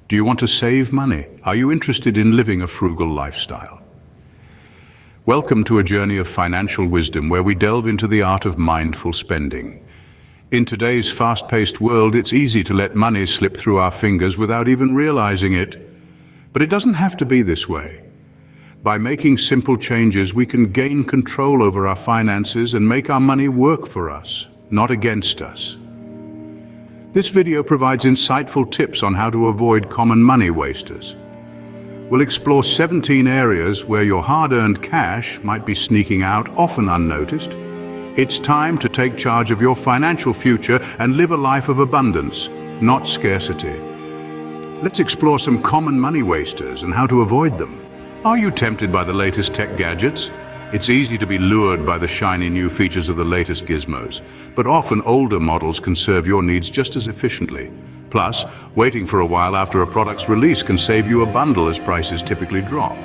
Do you want to save money? Are you interested in living a frugal lifestyle? Welcome to a journey of financial wisdom where we delve into the art of mindful spending. In today's fast-paced world, it's easy to let money slip through our fingers without even realizing it. But it doesn't have to be this way. By making simple changes, we can gain control over our finances and make our money work for us, not against us. This video provides insightful tips on how to avoid common money wasters. We'll explore 17 areas where your hard-earned cash might be sneaking out, often unnoticed. It's time to take charge of your financial future and live a life of abundance, not scarcity. Let's explore some common money wasters and how to avoid them. Are you tempted by the latest tech gadgets? It's easy to be lured by the shiny new features of the latest gizmos, but often older models can serve your needs just as efficiently. Plus, waiting for a while after a product's release can save you a bundle as prices typically drop.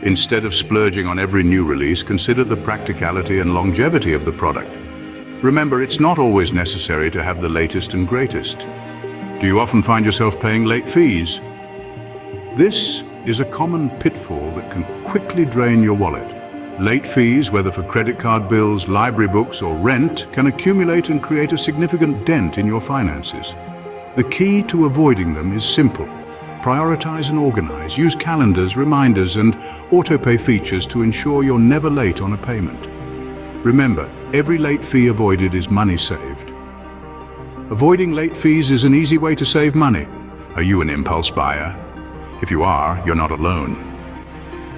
Instead of splurging on every new release, consider the practicality and longevity of the product. Remember, it's not always necessary to have the latest and greatest. Do you often find yourself paying late fees? This is a common pitfall that can quickly drain your wallet. Late fees, whether for credit card bills, library books, or rent, can accumulate and create a significant dent in your finances. The key to avoiding them is simple. Prioritize and organize. Use calendars, reminders, and autopay features to ensure you're never late on a payment. Remember, every late fee avoided is money saved. Avoiding late fees is an easy way to save money. Are you an impulse buyer? If you are, you're not alone.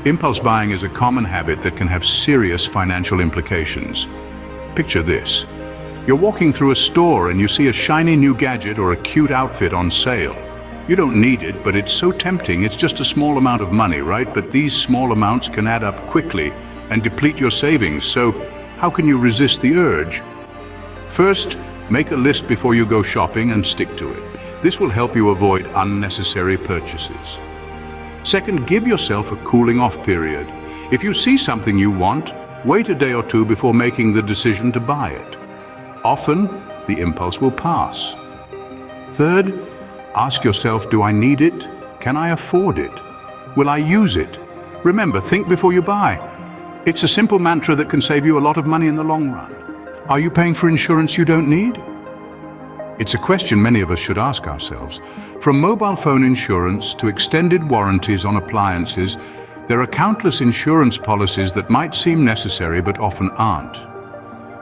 Impulse buying is a common habit that can have serious financial implications. Picture this. You're walking through a store and you see a shiny new gadget or a cute outfit on sale. You don't need it, but it's so tempting. It's just a small amount of money, right? But these small amounts can add up quickly and deplete your savings. So how can you resist the urge? First, make a list before you go shopping and stick to it. This will help you avoid unnecessary purchases. Second, give yourself a cooling off period. If you see something you want, wait a day or two before making the decision to buy it. Often, the impulse will pass. Third, ask yourself, do I need it? Can I afford it? Will I use it? Remember, think before you buy. It's a simple mantra that can save you a lot of money in the long run. Are you paying for insurance you don't need? It's a question many of us should ask ourselves. From mobile phone insurance to extended warranties on appliances, there are countless insurance policies that might seem necessary but often aren't.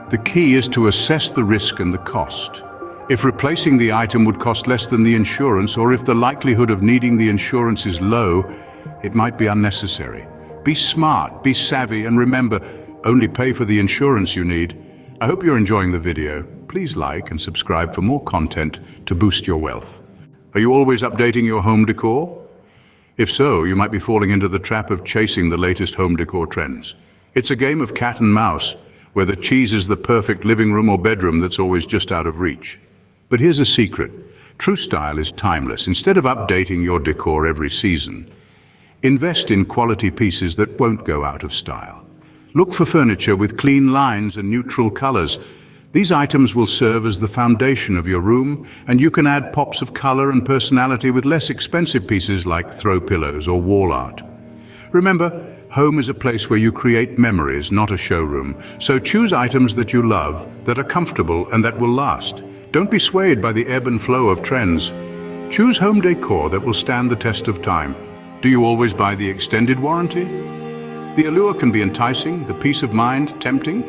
The key is to assess the risk and the cost. If replacing the item would cost less than the insurance, or if the likelihood of needing the insurance is low, it might be unnecessary. Be smart, be savvy, and remember, only pay for the insurance you need. I hope you're enjoying the video. Please like and subscribe for more content to boost your wealth. Are you always updating your home decor? If so, you might be falling into the trap of chasing the latest home decor trends. It's a game of cat and mouse, where the cheese is the perfect living room or bedroom that's always just out of reach. But here's a secret. True style is timeless. Instead of updating your decor every season, invest in quality pieces that won't go out of style. Look for furniture with clean lines and neutral colors. These items will serve as the foundation of your room, and you can add pops of color and personality with less expensive pieces like throw pillows or wall art. Remember, home is a place where you create memories, not a showroom. So choose items that you love, that are comfortable, and that will last. Don't be swayed by the ebb and flow of trends. Choose home decor that will stand the test of time. Do you always buy the extended warranty? The allure can be enticing, the peace of mind tempting,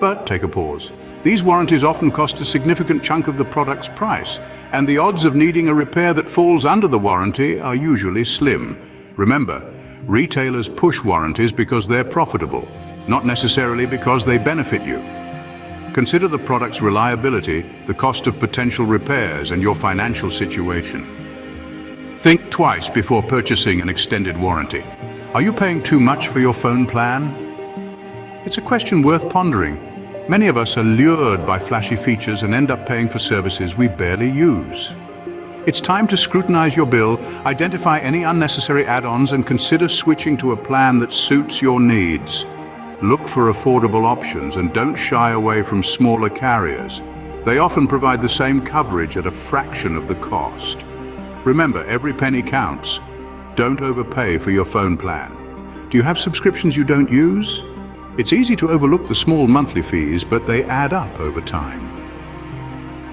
but take a pause. These warranties often cost a significant chunk of the product's price, and the odds of needing a repair that falls under the warranty are usually slim. Remember, retailers push warranties because they're profitable, not necessarily because they benefit you. Consider the product's reliability, the cost of potential repairs, and your financial situation. Think twice before purchasing an extended warranty. Are you paying too much for your phone plan? It's a question worth pondering. Many of us are lured by flashy features and end up paying for services we barely use. It's time to scrutinize your bill, identify any unnecessary add-ons, and consider switching to a plan that suits your needs. Look for affordable options and don't shy away from smaller carriers. They often provide the same coverage at a fraction of the cost. Remember, every penny counts. Don't overpay for your phone plan. Do you have subscriptions you don't use? It's easy to overlook the small monthly fees, but they add up over time.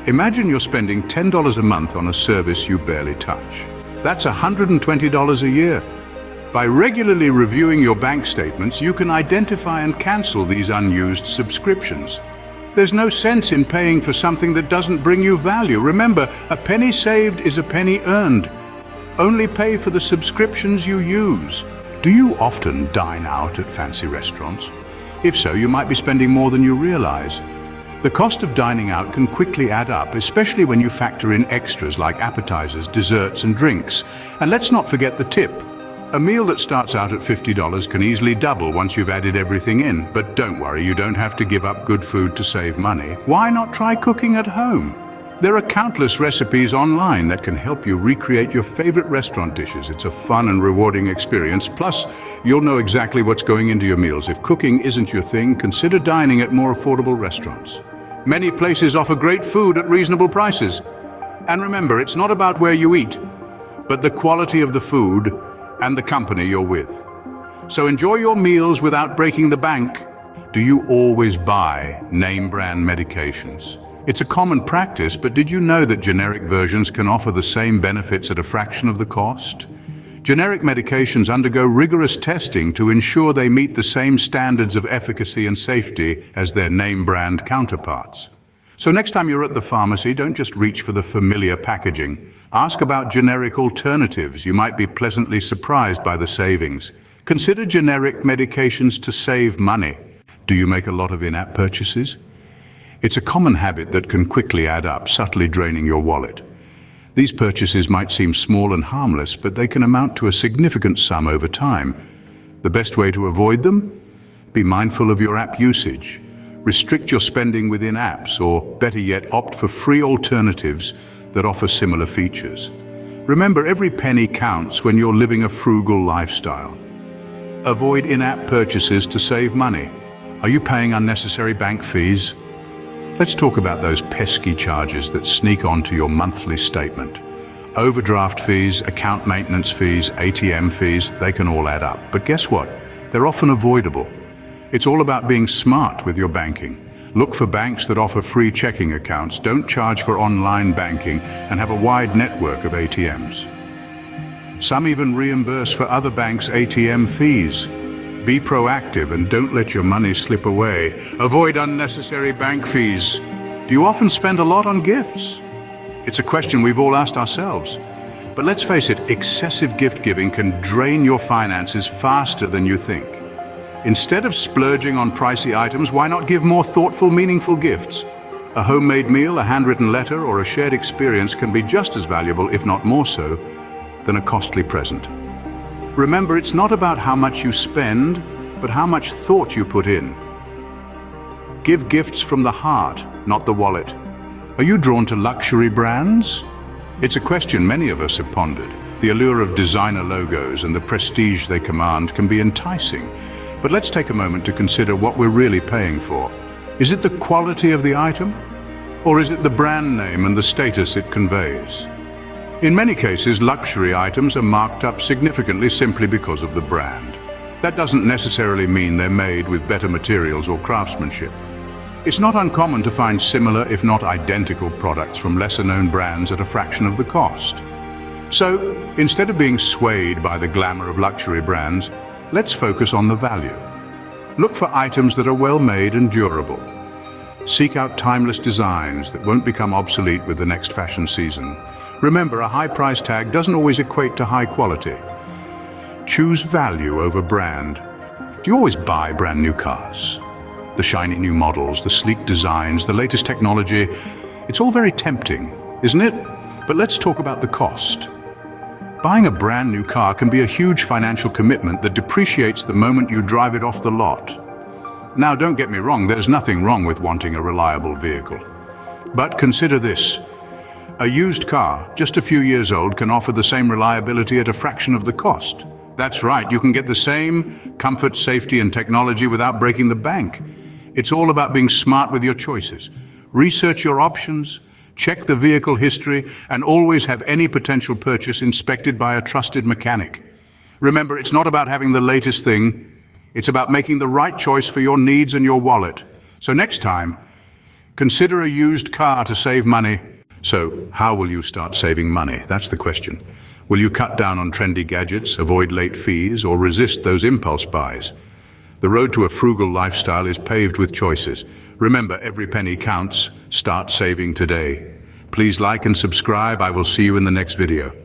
Imagine you're spending $10 a month on a service you barely touch. That's $120 a year. By regularly reviewing your bank statements, you can identify and cancel these unused subscriptions. There's no sense in paying for something that doesn't bring you value. Remember, a penny saved is a penny earned. Only pay for the subscriptions you use. Do you often dine out at fancy restaurants? If so, you might be spending more than you realize. The cost of dining out can quickly add up, especially when you factor in extras like appetizers, desserts, and drinks. And let's not forget the tip. A meal that starts out at $50 can easily double once you've added everything in. But don't worry, you don't have to give up good food to save money. Why not try cooking at home? There are countless recipes online that can help you recreate your favorite restaurant dishes. It's a fun and rewarding experience. Plus, you'll know exactly what's going into your meals. If cooking isn't your thing, consider dining at more affordable restaurants. Many places offer great food at reasonable prices. And remember, it's not about where you eat, but the quality of the food and the company you're with. So enjoy your meals without breaking the bank. Do you always buy name brand medications? It's a common practice, but did you know that generic versions can offer the same benefits at a fraction of the cost? Generic medications undergo rigorous testing to ensure they meet the same standards of efficacy and safety as their name brand counterparts. So next time you're at the pharmacy, don't just reach for the familiar packaging. Ask about generic alternatives. You might be pleasantly surprised by the savings. Consider generic medications to save money. Do you make a lot of in-app purchases? It's a common habit that can quickly add up, subtly draining your wallet. These purchases might seem small and harmless, but they can amount to a significant sum over time. The best way to avoid them? Be mindful of your app usage. Restrict your spending within apps, or better yet, opt for free alternatives that offer similar features. Remember, every penny counts when you're living a frugal lifestyle. Avoid in-app purchases to save money. Are you paying unnecessary bank fees? Let's talk about those pesky charges that sneak onto your monthly statement. Overdraft fees, account maintenance fees, ATM fees, they can all add up. But guess what? They're often avoidable. It's all about being smart with your banking. Look for banks that offer free checking accounts, don't charge for online banking, and have a wide network of ATMs. Some even reimburse for other banks' ATM fees. Be proactive and don't let your money slip away. Avoid unnecessary bank fees. Do you often spend a lot on gifts? It's a question we've all asked ourselves. But let's face it, excessive gift giving can drain your finances faster than you think. Instead of splurging on pricey items, why not give more thoughtful, meaningful gifts? A homemade meal, a handwritten letter, or a shared experience can be just as valuable, if not more so, than a costly present. Remember, it's not about how much you spend, but how much thought you put in. Give gifts from the heart, not the wallet. Are you drawn to luxury brands? It's a question many of us have pondered. The allure of designer logos and the prestige they command can be enticing. But let's take a moment to consider what we're really paying for. Is it the quality of the item? Or is it the brand name and the status it conveys? In many cases, luxury items are marked up significantly simply because of the brand. That doesn't necessarily mean they're made with better materials or craftsmanship. It's not uncommon to find similar, if not identical, products from lesser-known brands at a fraction of the cost. So, instead of being swayed by the glamour of luxury brands, let's focus on the value. Look for items that are well-made and durable. Seek out timeless designs that won't become obsolete with the next fashion season. Remember, a high price tag doesn't always equate to high quality. Choose value over brand. Do you always buy brand new cars? The shiny new models, the sleek designs, the latest technology, it's all very tempting, isn't it? But let's talk about the cost. Buying a brand new car can be a huge financial commitment that depreciates the moment you drive it off the lot. Now, don't get me wrong, there's nothing wrong with wanting a reliable vehicle. But consider this. A used car, just a few years old, can offer the same reliability at a fraction of the cost. That's right, you can get the same comfort, safety, and technology without breaking the bank. It's all about being smart with your choices. Research your options, Check the vehicle history and always have any potential purchase inspected by a trusted mechanic. Remember, it's not about having the latest thing, it's about making the right choice for your needs and your wallet. So next time, consider a used car to save money. So, how will you start saving money? That's the question. Will you cut down on trendy gadgets, avoid late fees, or resist those impulse buys? The road to a frugal lifestyle is paved with choices. Remember, every penny counts. Start saving today. Please like and subscribe. I will see you in the next video.